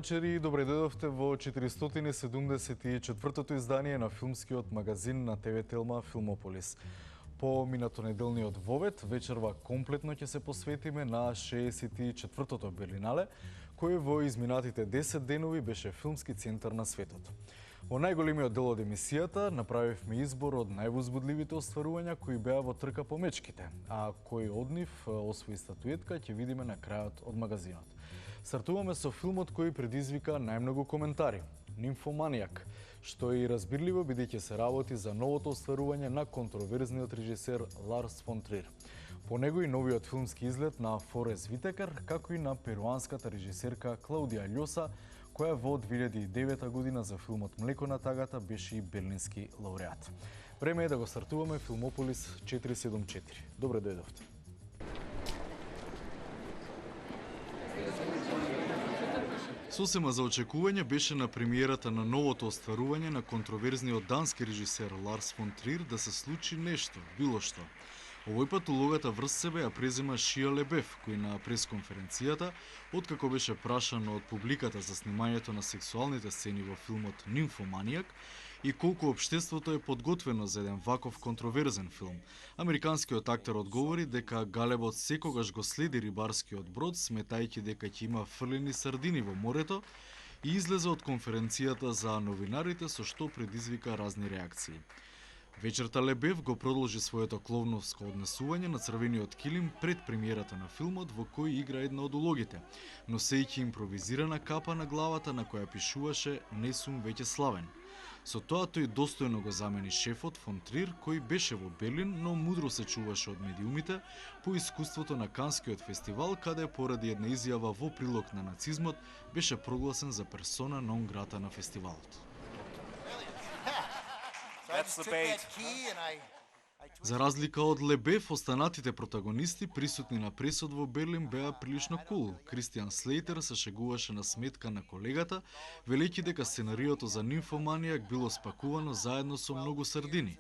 вечер и добре дојдовте во 474-тото издание на филмскиот магазин на ТВ Телма Филмополис. По минатонеделниот вовет, вечерва комплетно ќе се посветиме на 64-тото Берлинале, кој во изминатите 10 денови беше филмски центар на светот. Во најголемиот дел од емисијата направивме избор од највозбудливите остварувања кои беа во трка по мечките, а кој од нив освои статуетка ќе видиме на крајот од магазинот. Стартуваме со филмот кој предизвика најмногу коментари – Нимфоманијак, што е и разбирливо бидејќи се работи за новото остварување на контроверзниот режисер Ларс фон Трир. По него и новиот филмски излет на Форест Витекер, како и на перуанската режисерка Клаудија Љоса, која во 2009 година за филмот Млеко на тагата беше и берлински лауреат. Време е да го стартуваме Филмополис 474. Добре дојдовте. Сосема за очекување беше на премиерата на новото остварување на контроверзниот дански режисер Ларс фон Трир да се случи нешто, било што. Овој пат улогата врз себе ја презема Шија Лебеф, кој на пресконференцијата, откако беше прашан од публиката за снимањето на сексуалните сцени во филмот Нимфоманијак и колку општеството е подготвено за еден ваков контроверзен филм, американскиот актер одговори дека галебот секогаш го следи рибарскиот брод, сметајќи дека ќе има фрлени сардини во морето, и излезе од конференцијата за новинарите со што предизвика разни реакции. Вечерта Лебев го продолжи своето кловновско однесување на црвениот килим пред премиерата на филмот во кој игра една од улогите, носејќи импровизирана капа на главата на која пишуваше "Не сум веќе славен". Со тоа тој достојно го замени шефот фон Трир, кој беше во Берлин, но мудро се чуваше од медиумите по искуството на Канскиот фестивал, каде поради една изјава во прилог на нацизмот беше прогласен за персона нон грата на фестивалот. За разлика од Лебеф, останатите протагонисти присутни на пресот во Берлин беа прилично кул. Кристијан Слейтер се шегуваше на сметка на колегата, велејќи дека сценариото за Нимфоманијак било спакувано заедно со многу сардини.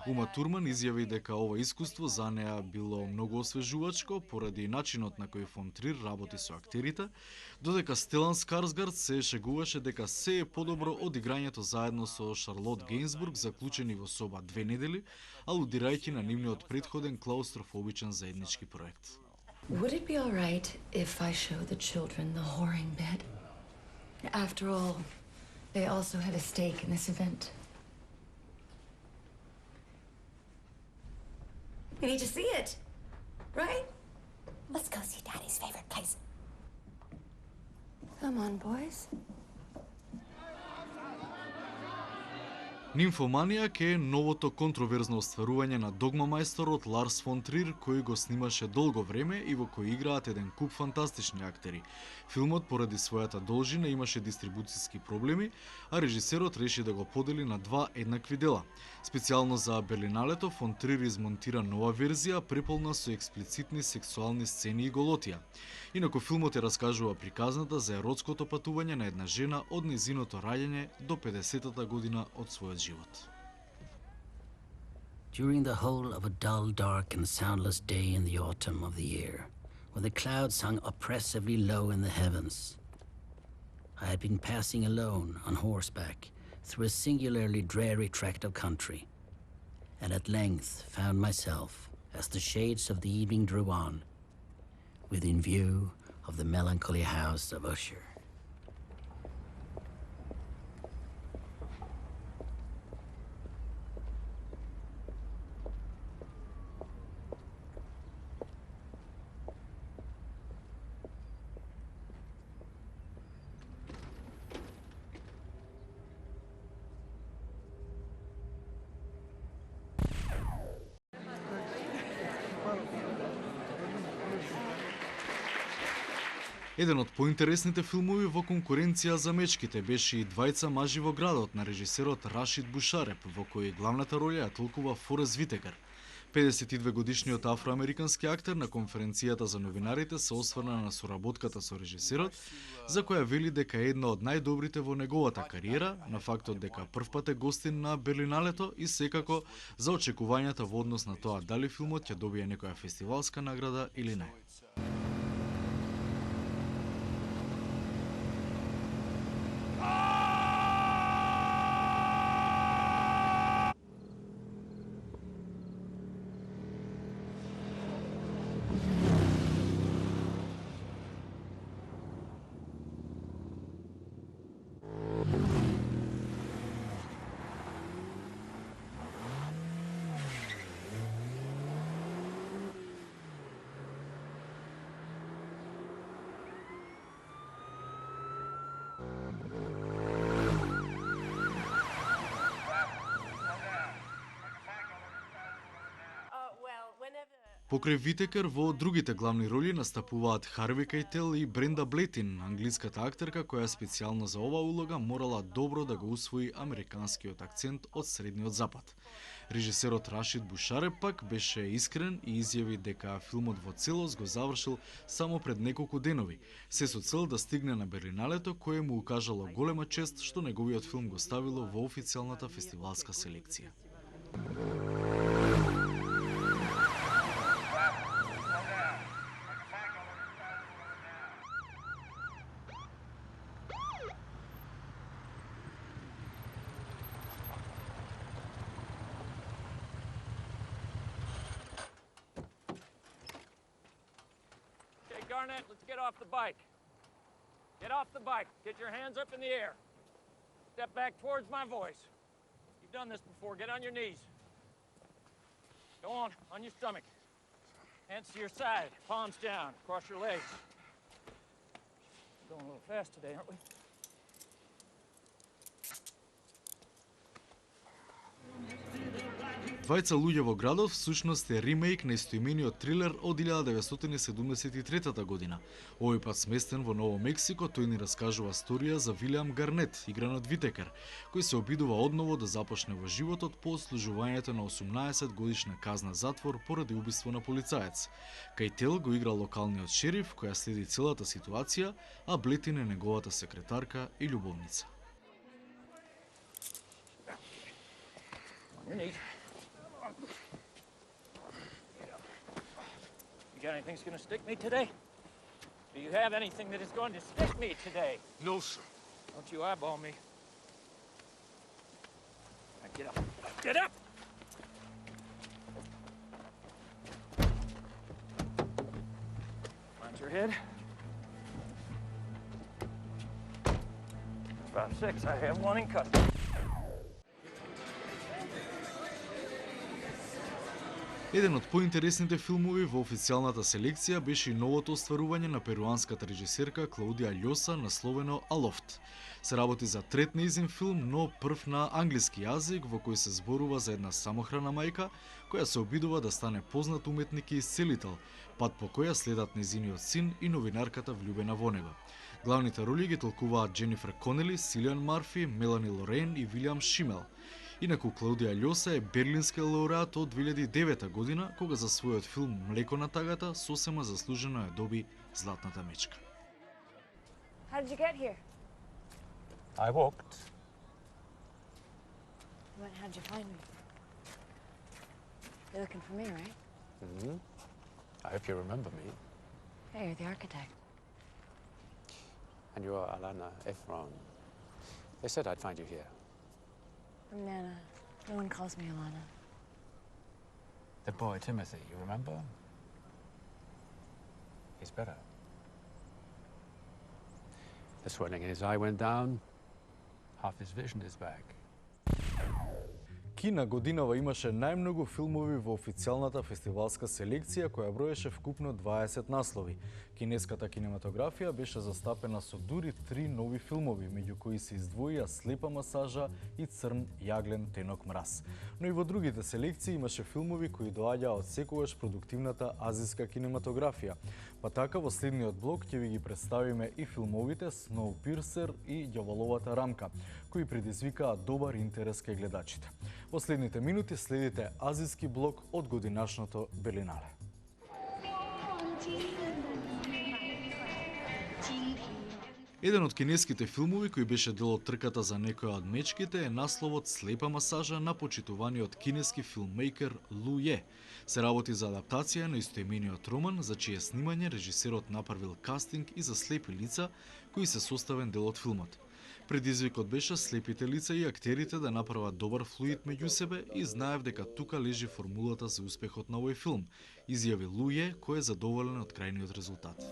Ума Турман изјави дека ова искуство за неа било многу освежувачко поради начинот на кој фон Трир работи со актерите, додека Стелан Скарсгард се шегуваше дека се е подобро од играњето заедно со Шарлот Гейнсбург заклучени во соба 2 недели, алудирајќи на нивниот претходен клаустрофобичен заеднички проект. Would it be all right if I show the children the whoring bed? After all, they also had a stake in this event. We need to see it, right? Let's go see Daddy's favorite place. Come on, boys. Нимфоманијак е новото контроверзно остварување на догмамајсторот Ларс фон Трир, кој го снимаше долго време и во кој играат еден куп фантастични актери. Филмот поради својата должина имаше дистрибуцијски проблеми, а режисерот реши да го подели на два еднакви дела. Специјално за Берлиналето фон Трир измонтира нова верзија преполна со експлицитни сексуални сцени и голотија. Инаку филмот е раскажува приказната за еротското патување на една жена од нејзиното раѓање до 50-та година од својот живот. During the whole of a dull, dark and soundless day in the autumn of the year, when the clouds hung oppressively low in the heavens, I had been passing alone on horseback through a singularly dreary tract of country, and at length found myself, as the shades of the evening drew on, within view of the melancholy house of Usher. Еден од поинтересните филмови во конкуренција за мечките беше и Двајца мажи во градот на режисерот Рашид Бушареп, во кој главната роља ја толкува Форест Витекер. 52 годишниот афроамерикански актер на конференцијата за новинарите се осврна на соработката со режисерот, за која вели дека е една од најдобрите во неговата кариера, на фактот дека првпат е гостин на Берлиналето и секако за очекувањата во однос на тоа дали филмот ќе добие некоја фестивалска награда или не. Покрај Витекер, во другите главни роли настапуваат Харви Кейтел и Бренда Блетин, англиската актерка која специјално за оваа улога морала добро да го усвои американскиот акцент од средниот запад. Режисерот Рашид Бушаре пак беше искрен и изјави дека филмот во целост го завршил само пред неколку денови, се со цел да стигне на Берлиналето, кое му укажало голема чест што неговиот филм го ставило во официјалната фестивалска селекција. Garnett, let's get off the bike. Get off the bike. Get your hands up in the air. Step back towards my voice. You've done this before. Get on your knees. Go on your stomach. Hands to your side, palms down, cross your legs. We're going a little fast today, aren't we? Двајца луѓе во градот всушност е ремейк на истоимениот трилер од 1973 година. Овој пат сместен во Ново Мексико, тој ни раскажува сторија за Вилиам Гарнет, игран од Витекер, кој се обидува одново да започне во животот по одслужувањето на 18 годишна казна затвор поради убиство на полицаец. Кейтел го игра локалниот шериф, која следи целата ситуација, а Блетин е неговата секретарка и љубовница. You got anything that's going to stick me today? Do you have anything that is going to stick me today? No, sir. Don't you eyeball me. Now get up. Get up! Mind your head. 5'6", I have one in custody. Еден од поинтересните филмови во официјалната селекција беше и новото остварување на перуанската режисерка Клаудија Љоса насловено Алофт. Се работи за трет нејзин филм, но прв на англиски јазик, во кој се зборува за една самохрана мајка која се обидува да стане познат уметник и исцелител, пат по која следат нејзиниот син и новинарката влюбена во него. Главните роли ги толкуваат Дженифер Конели, Силиан Марфи, Мелани Лорен и Вилиам Шимел. Инаку Клаудија Љоса е берлинска лауреат од 2009 година, кога за својот филм Млеко на тагата сосема заслужено ја доби Златната мечка. How did you get here? I walked. How'd you find me? You're looking for me, right? Mm-hmm. I hope you remember me. Hey, you're the architect. And you're Alana Efron. They said I'd find you here. I'm Nana. No one calls me Alana. The boy Timothy, you remember? He's better. The swelling in his eye went down. Half his vision is back. Кина годинава имаше најмногу филмови во официјалната фестивалска селекција, која броеше вкупно 20 наслови. Кинеската кинематографија беше застапена со дури 3 нови филмови, меѓу кои се издвоија Слепа масажа и Црн јаглен тенок мраз. Но и во другите селекции имаше филмови кои доаѓаа од секогаш продуктивната азиска кинематографија. Па така во следниот блок ќе ви ги представиме и филмовите Snowpiercer и Ѓаволовата рамка, кои предизвикаат добар интерес кај гледачите. Во следните минути следите азиски блок од годинашното Берлинале. Еден од кинеските филмови кој беше дел од трката за некоја од мечките е насловот Слепа масажа на почитуваниот кинески филммейкер Лу Је. Се работи за адаптација на истоимениот роман, за чие снимање режисерот направил кастинг и за слепи лица, кои се составен дел од филмот. Предизвикот беше слепите лица и актерите да направат добар флуид меѓу себе и знаев дека тука лежи формулата за успехот на овој филм, изјави Лу Је, кој е задоволен од крајниот резултат.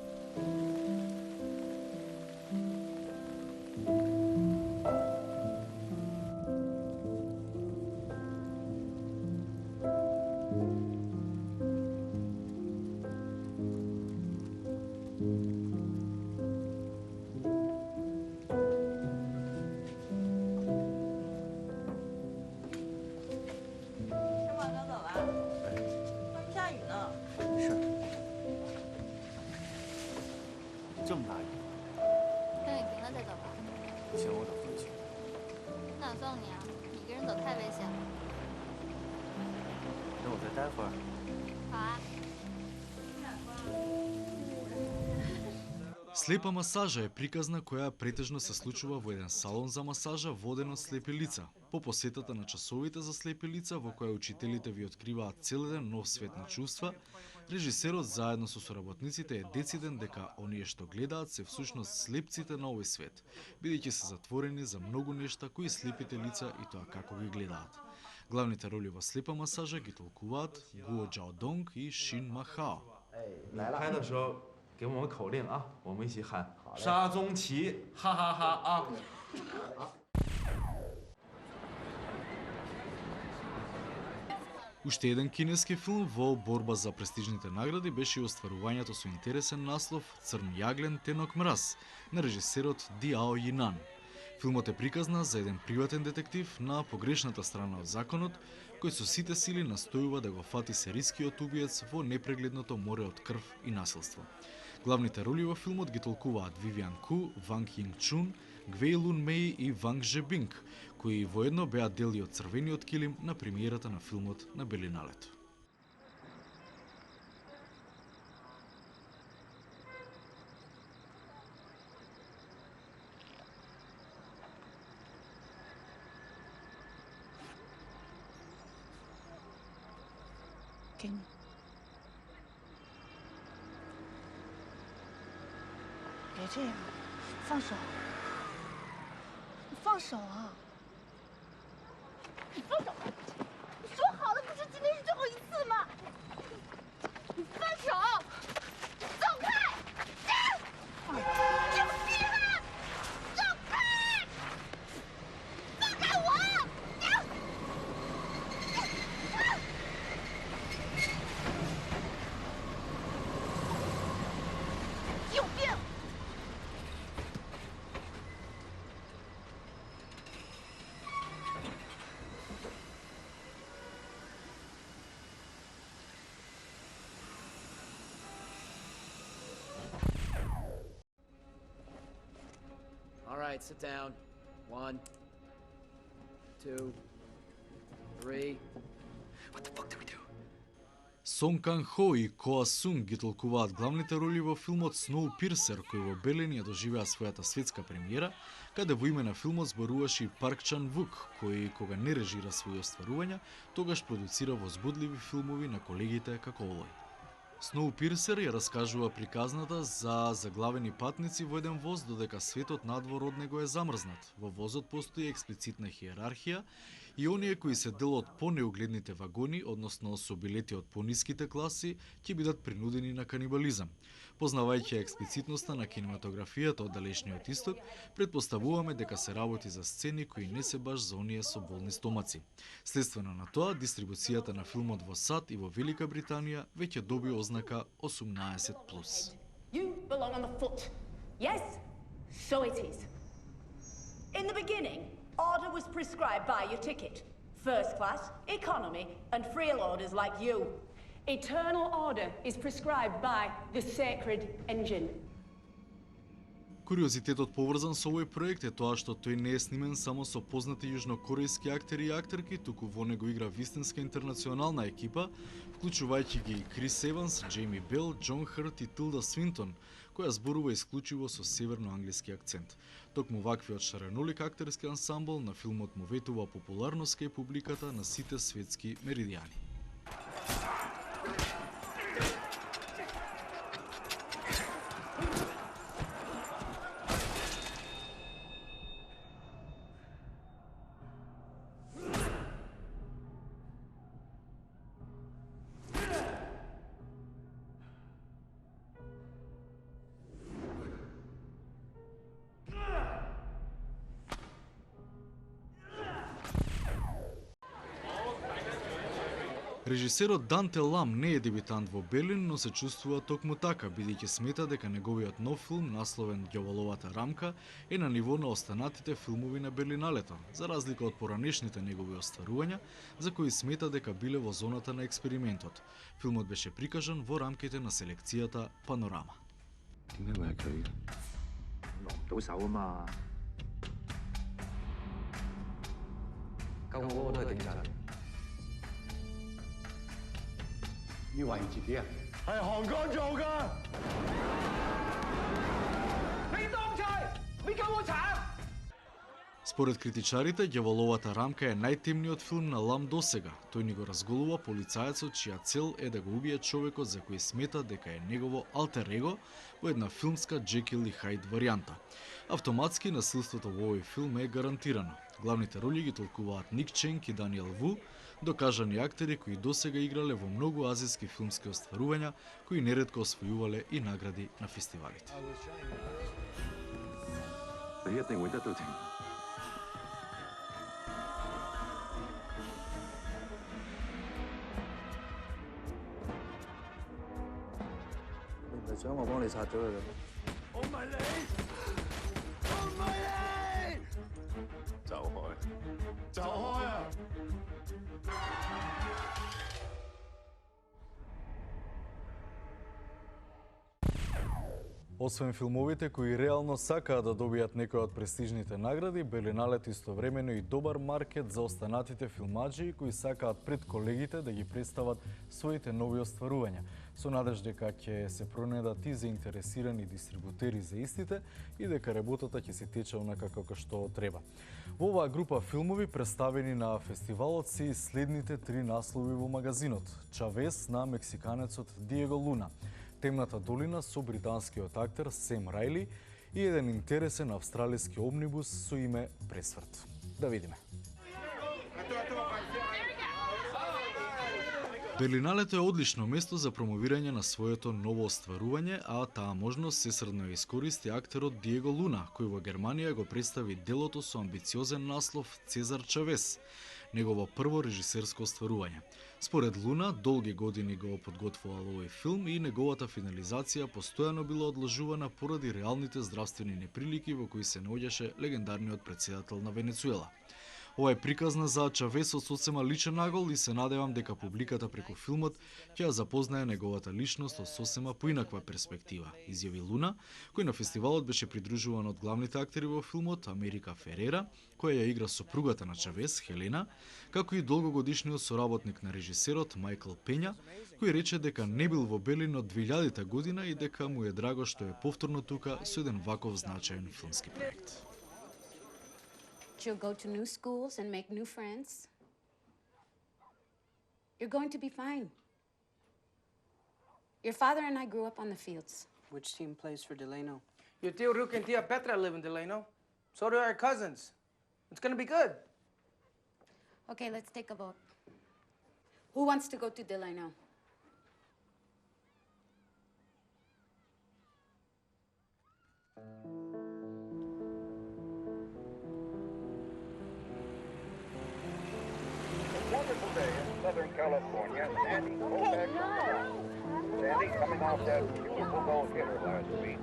这么大雨，等雨停了再走吧。不行，我得回去。那我送你啊，你一个人走太危险了。那我再待会儿。好啊。 Слепа масажа е приказна која претежно се случува во еден салон за масажа воден од слепи лица. По посетата на часовите за слепи лица во која учителите ви откриваат цел еден нов свет на чувства, режисерот заедно со соработниците е дециден дека оние што гледаат се всушност слепците на овој свет, бидејќи се затворени за многу нешта кои слепите лица и тоа како ги гледаат. Главните роли во слепа масажа ги толкуваат Гуо Джаодонг и Шин Махао. 你拍的时候给我们口令啊，我们一起喊“沙宗齐”，哈哈哈啊！ Уште еден кинески филм во борба за престижните награди беше и остварувањето со интересен наслов Црн јаглен тенок мраз на режисерот Диао Јинан. Филмот е приказна за еден приватен детектив на погрешната страна од законот, кој со сите сили настојува да го фати серискиот убиец во непрегледното море од крв и насилство. Главните роли во филмот ги толкуваат Вивиан Ку, Ванг Јинг Чун, Гвеј Лун Меј и Ванг Жебинг, кои воедно беа дели од црвениот килим на премиерата на филмот на Белиналето. King. 别这样，放手！你放手啊！你放手！你说好了，不是今天是最后一次吗？你放手！走开！你不屁了！走开！放开我！有病！ All right, sit down. 1, 2, 3. What the fuck did we do? Сон Кан Хо и Коа Сунг ги толкуваат главните роли во филмот Сноупирсер, кој во Белен ја доживеа својата светска премиера, каде во име на филмот зборуваше и Парк Чан Вук, кој кога не режира своји остварувања, тогаш продуцира возбудливи филмови на колегите како овој. Сноупирсер ја раскажува приказната за заглавени патници во еден воз додека светот надвор од него е замрзнат. Во возот постои експлицитна хиерархија и оние кои се дел од понеугледните вагони, односно со билети од пониските класи, ќе бидат принудени на канибализам. Познавајќи експлицитноста на кинематографијата од далечниот исток, предпоставуваме дека се работи за сцени кои не се баш за оние со болни стомаци. Следствено на тоа, дистрибуцијата на филмот во САД и во Велика Британија веќе доби ознака 18+. You belong on the foot. Yes, so it is. In the beginning, order was prescribed by your ticket. First class, economy, and frail orders like you. Eternal order is prescribed by the sacred engine. Куриозитетот поврзан со овој проект е тоа што тој не е снимен само со познати јужнокорејски актери и актерки, туку во него игра вистинска интернационална екипа, вклучувајќи ги Крис Еванс, Джейми Бел, Џон Хрт и Тилда Свинтон, која зборува исклучиво со северноанглиски акцент. Токму ваквиот шаренолик актерски ансамбл на филмот му ветува популарност кај публиката на сите светски меридијани. Режисерот Данте Лам не е дебютант во Берлин, но се чувствува токму така, бидејќи смета дека неговиот нов филм, насловен Ѓаволовата рамка, е на ниво на останатите филмови на Берлиналето, за разлика од поранешните негови остварувања, за кои смета дека биле во зоната на експериментот. Филмот беше прикажан во рамките на селекцијата Панорама. 點解會係佢嘅？落唔到手啊嘛，救我嗰個都係警察。以為自己啊？係韓國做㗎。你當菜，你救我慘！Според критичарите, ѓаволовата рамка е најтемниот филм на Лам досега. Тој ни го разголува полицајецот чија цел е да го убие човекот за кој смета дека е негово алтер его во една филмска Джекил и Хайд варијанта. Автоматски насилството во овој филм е гарантирано. Главните роли ги толкуваат Ник Ченг и Даниел Ву, докажани актери кои досега играле во многу азиски филмски остварувања, кои неретко освојувале и награди на фестивалите. 你一定會得到懲罰。你唔係想我幫你殺咗佢嘅咩？我唔係你，我唔係你，走開，走開啊！ Освен филмовите кои реално сакаат да добијат некои од престижните награди, Белиналет истовремено и добар маркет за останатите филмаџи кои сакаат пред колегите да ги представат своите нови остварувања, со надеж дека ќе се пронедат и заинтересирани дистрибутери за истите и дека работата ќе се тече онака како што треба. Во оваа група филмови представени на фестивалот се и следните 3 наслови во магазинот: Чавес на мексиканецот Диего Луна, Темната долина со британскиот актер Сем Рајли и еден интересен австралиски омнибус со име Пресврт. Да видиме. Берлиналето е одлично место за промовирање на своето ново остварување, а таа можност сесредно ја искористи актерот Диего Луна, кој во Германија го представи делото со амбициозен наслов Цезар Чавес, негово прво режисерско остварување. Според Луна, долги години го подготвувал овој филм и неговата финализација постојано била одложувана поради реалните здравствени неприлики во кои се наоѓаше легендарниот претседател на Венецуела. Ова е приказна за Чавесот сосема личен нагол и се надевам дека публиката преку филмот ќе ја запознае неговата личност од сосема поинаква перспектива, изјави Луна, кој на фестивалот беше придружуван од главните актери во филмот Америка Ферера, која ја игра сопругата на Чавес, Хелена, како и долгогодишниот соработник на режисерот Майкл Пења, кој рече дека не бил во Берлин од 2000 година и дека му е драго што е повторно тука со еден ваков значаен филмски проект. You'll go to new schools and make new friends. You're going to be fine. Your father and I grew up on the fields. Which team plays for Delano? Your tío Ruke and tia Petra live in Delano. So do our cousins. It's gonna be good. Okay, let's take a vote. Who wants to go to Delano? Wonderful day in Southern California. Sandy Koufax Sandy coming off that beautiful no-hitter last week.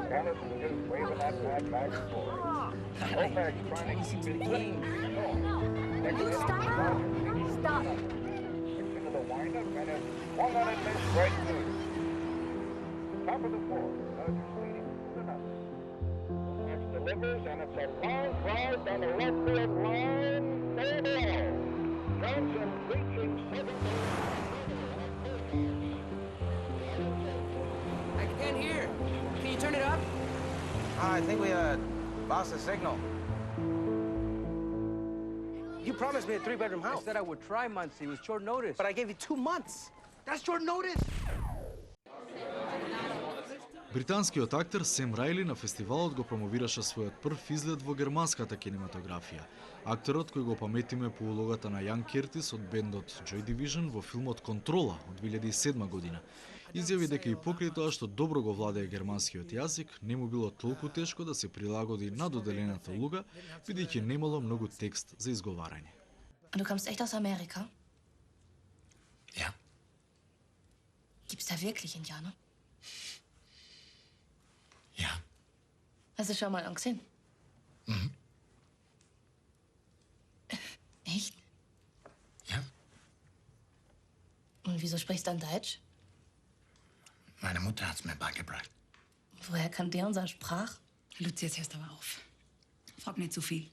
Allison just waving that bat back and forth. Koufax trying to keep his team going. Stop. Gets into the windup and it's swung on and missed right through. Top of the fourth. Dodgers leading 2-0. Koufax delivers and it's a long drive down the left field line. Fair ball. Johnson reaching second I can't hear. Can you turn it up? I think we lost the signal. You promised me a 3-bedroom house. I said I would try, Muncie. It was short notice. But I gave you 2 months. That's short notice. Британскиот актер Сем Рајли на фестивалот го промовираше својот прв излет во германската кинематографија. Актерот кој го паметиме по улогата на Јан Кертис од бендот Joy Division во филмот Контрола од 2007 година, изјави дека и покрај тоа што добро го владее германскиот јазик, не му било толку тешко да се прилагоди на доделената улога, бидејќи немало многу текст за изговарање. Und du kommst echt aus Amerika? Ja. Gibt's da wirklich Indianer? Ja. Hast du schon mal einen gesehen? Mhm. Echt? Ja. Und wieso sprichst du dann Deutsch? Meine Mutter hat's mir beigebracht. Woher kann der unseren Sprach? Lucia, jetzt hörst aber auf. Frag nicht zu viel.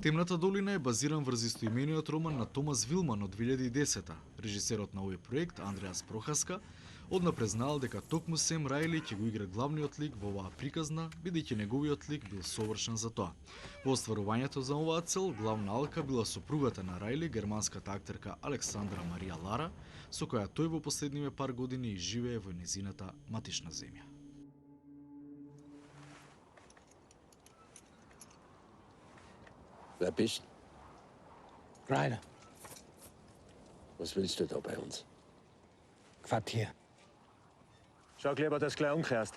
Темната долина е базиран врз истоимениот роман на Томас Вилман од 2010. Режисерот на овој проект, Андреас Прохаска, однапред признаал дека токму Сем Рајли ќе го игра главниот лик во оваа приказна, бидејќи неговиот лик бил совршен за тоа. Во остварувањето за оваа цел, главна алка била сопругата на Рајли, германската актерка Александра Марија Лара, со која тој во последниве пар години и живее во незината матична земја. Wer bist du? Ryder. Was willst du da bei uns? Quartier. Schau lieber, dass du gleich umkehrst.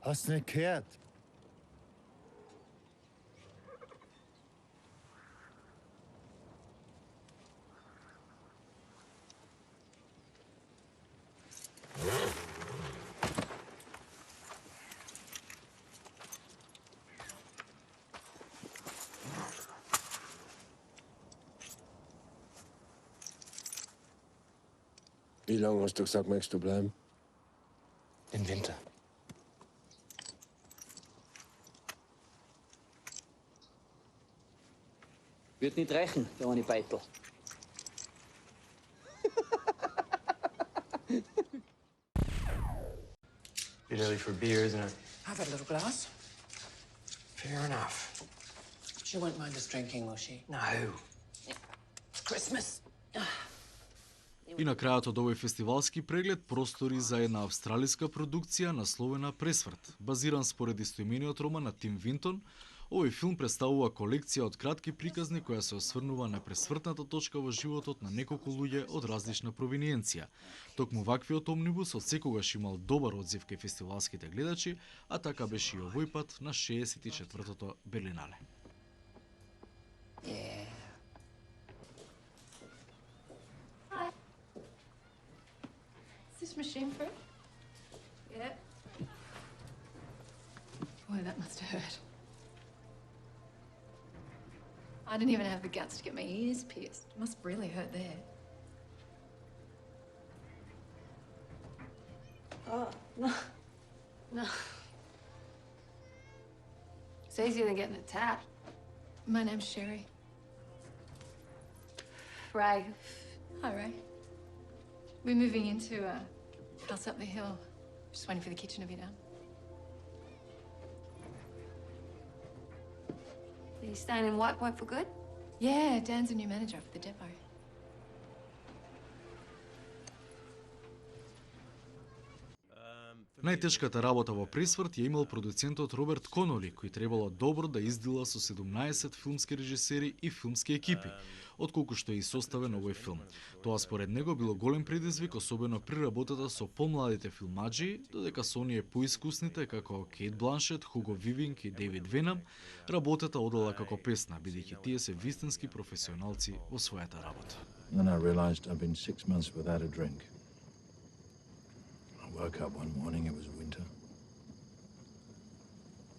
Hast du nicht gehört? Wie lange hast du gesagt, möchtest du bleiben? Den Winter. Wird nicht reichen, der eine Beitel. Bit early for beer, isn't it? Have a little glass. Fair enough. She won't mind us drinking, will she? No. It's Christmas. И на крајот од овој фестивалски преглед простори за една австралиска продукција насловена Пресврт, базиран според истоимениот роман на Тим Винтон. Овој филм представува колекција од кратки приказни која се осврнува на пресвртната точка во животот на неколку луѓе од различна провиниенција. Токму ваквиот омнибус од секогаш имал добар одзив кај фестивалските гледачи, а така беше и овој пат на 64-тото Берлинале. Yeah. Is this machine free? Yeah. Boy, that must have hurt. I didn't even have the guts to get my ears pierced. It must really hurt there. Oh, no. No. It's easier than getting a tat. My name's Sherry. Ray. Hi, Ray. We're moving into a house up the hill. Just waiting for the kitchen to be done. Are you staying in White Point for good? Yeah, Dan's a new manager for the depot. Најтешката работа во Пресврт ја имал продуцентот Роберт Коноли, кој требало добро да издела со 17 филмски режисери и филмски екипи, отколку што е и составен овој филм. Тоа според него било голем предизвик, особено при работата со помладите филмаджи, додека со оние поискусните како Кейт Бланшет, Хуго Вивинг и Дейвид Венам, работата одела како песна, бидејќи тие се вистински професионалци во својата работа. Then I realized I'd been 6 months without a drink. I woke up one morning, it was winter.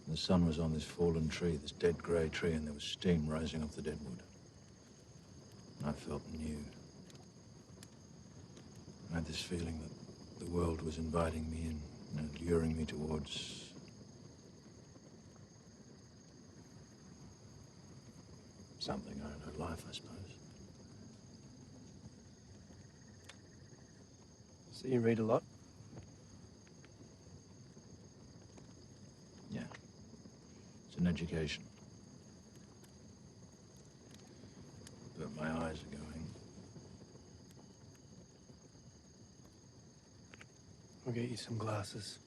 The sun was on this fallen tree, this dead grey tree, and there was steam rising off the dead wood. And I felt new. I had this feeling that the world was inviting me in and luring me towards something, I don't know, life, I suppose. So you read a lot? Yeah. It's an education. But my eyes are going. I'll get you some glasses.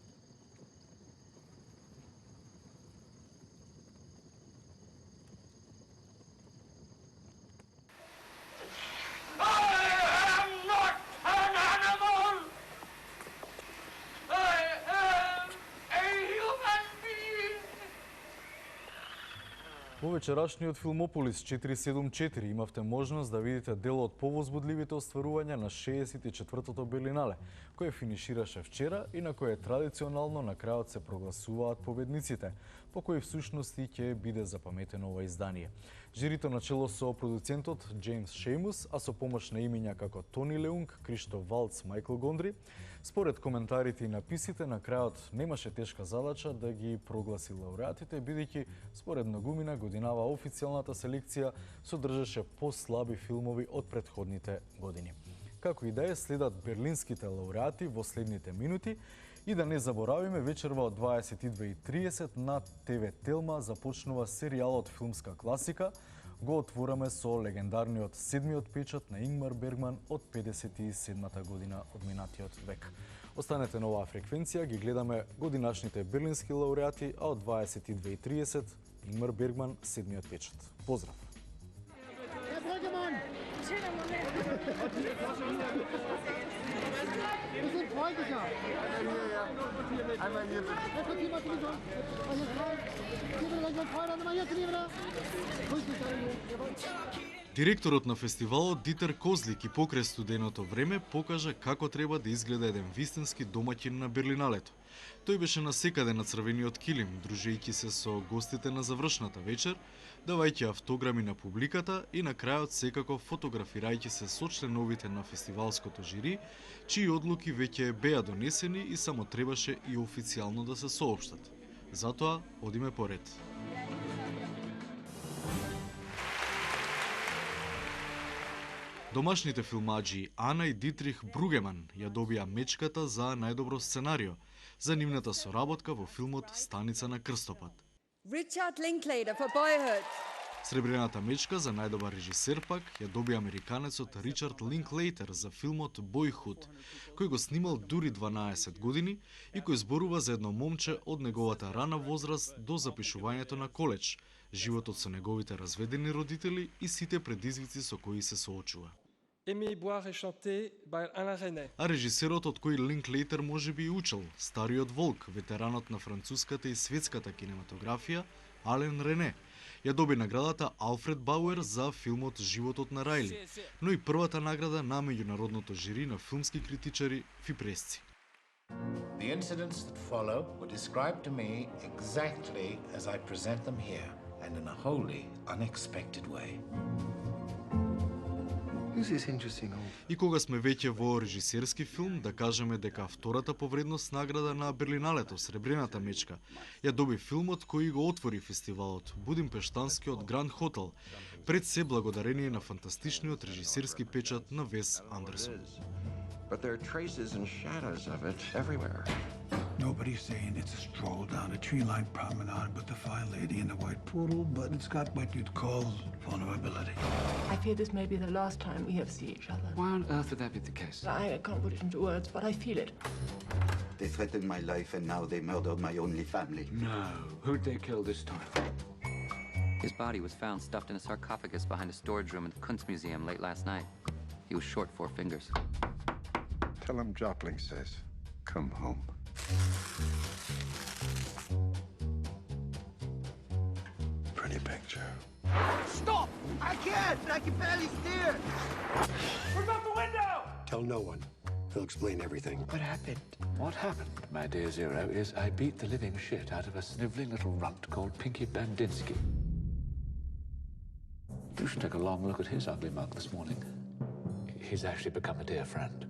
Во вечерашниот Филмополис 474 имавте можност да видите дел од повозбудливите остварувања на 64-тото Берлинале, кое финишираше вчера и на кое традиционално на крајот се прогласуваат победниците. по кој всушност и ќе биде запаметено ова издание. Жирито начело со продуцентот Джеймс Шеймус, а со помош на имиња како Тони Леунг, Криштоф Валц, Майкл Гондри, според коментарите и написите, на крајот немаше тешка задача да ги прогласи лауреатите, бидејќи според многумина годинава официјалната селекција содржаше послаби филмови од претходните години. Како и да е, следат берлинските лауреати во следните минути и да не заборавиме, вечерва од 22:30 на ТВ Телма започнува серијалот филмска класика. Го отвораме со легендарниот седмиот печат на Ингмар Бергман од 57-та година од минатиот век. Останете на оваа фреквенција, ги гледаме годинашните берлински лауреати, а од 22:30 Ингмар Бергман, седмиот печат. Поздрав! Wir sind freundlicher. Einmal hier bitte. Директорот на фестивалот Дитер Козлик и покрај студеното време покажа како треба да изгледа еден вистински домаќин на Берлиналето. Тој беше насекаде на црвениот килим, дружејќи се со гостите на завршната вечер, давајќи автограми на публиката и на крајот секако фотографирајќи се со членовите на фестивалското жири, чии одлуки веќе беа донесени и само требаше и официјално да се соопштат. Затоа, одиме поред. Домашните филмаджи Ана и Дитрих Бругеман ја добија мечката за најдобро сценарио за нивната соработка во филмот Станица на крстопат. Richard Linklater for Boyhood. Сребрената мечка за најдобар режисер пак ја добија американецот Ричард Линклейтер за филмот Boyhood, кој го снимал дури 12 години и кој зборува за едно момче од неговата рана возраст до запишувањето на коледж, животот со неговите разведени родители и сите предизвици со кои се соочува. А режисерот од кој Линклейтер можеби и учел, стариот волк, ветеранот на француската и светската кинематографија, Ален Рене, ја доби наградата Алфред Бауер за филмот Животот на Рајли, но и првата награда на меѓународното жири на филмски критичари Фипресци. The incidents that follow were described to me exactly as I present them here, and in a wholly unexpected way. И кога сме веќе во режисерски филм, да кажеме дека втората по вредност награда на Берлиналето, Сребрената мечка, ја доби филмот кој го отвори фестивалот, Будимпештанскиот Гранд Хотел, пред се благодарение на фантастичниот режисерски печат на Вес Андерсон. But there are traces and shadows of it everywhere. Nobody's saying it's a stroll down a tree-lined promenade with the fine lady in the white poodle, but it's got what you'd call vulnerability. I fear this may be the last time we have seen each other. Why on earth would that be the case? I can't put it into words, but I feel it. They threatened my life and now they murdered my only family. No. Who'd they kill this time? His body was found stuffed in a sarcophagus behind a storage room at the Kunstmuseum late last night. He was short 4 fingers. Tell him Joplin says, come home. Pretty picture. Stop! I can't! I can barely steer! What about the window? Tell no one. He'll explain everything. What happened? What happened, my dear Zero, is I beat the living shit out of a sniveling little runt called Pinky Bandinsky. You should take a long look at his ugly mug this morning. He's actually become a dear friend.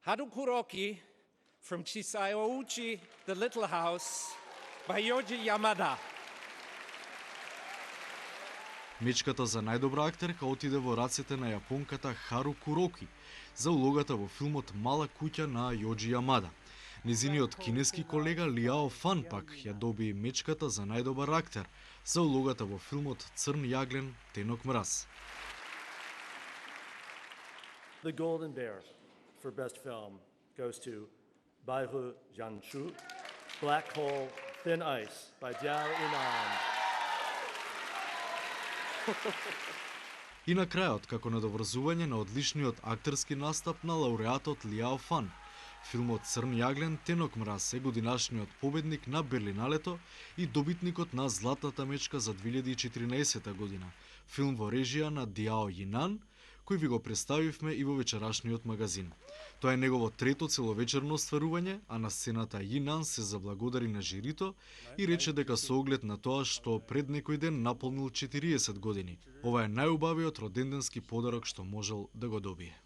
Harukuroki from Chisayouchi, The Little House, by Yoji Yamada. Мечката за најдобра актерка отиде во рацете на јапонката Хару Куроки за улогата во филмот Мала куќа на Јоджи Ямада. Незиниот кинески колега Лиао Фан пак ја доби мечката за најдобар актер за улогата во филмот Црн јаглен, тенок мраз. The Golden Bear for Best Film goes to Baihu Jianshu, Black Hole, Thin Ice by Jiao Inan. И на крајот, како надоврзување на одличниот актерски настап на лауреатот Лиао Фан, филмот Црн јаглен, тенок мраз е годинашниот победник на Берлиналето и добитникот на Златната мечка за 2014 година, филм во режија на Диао Јинан, кој ви го представивме и во вечерашниот магазин. Тоа е негово трето целовечерно остварување, а на сцената Йинан се заблагодари на жирито и рече дека со оглед на тоа што пред некој ден наполнил 40 години, ова е најубавиот роденденски подарок што можел да го добие.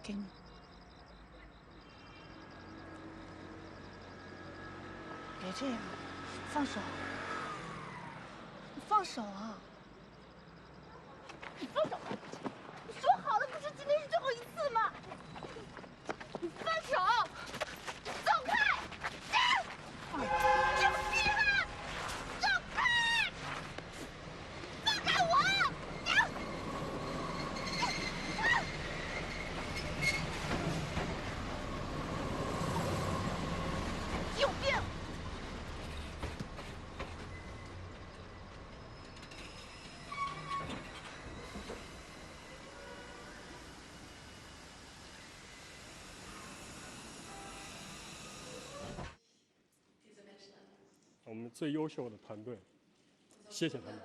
给你。别这样，放手！你放手啊！你放手！你说好了，不是今天是最后一次吗？你放手！走开！有戏了！走开！放开我！有病！我们最优秀的团队，谢谢他们。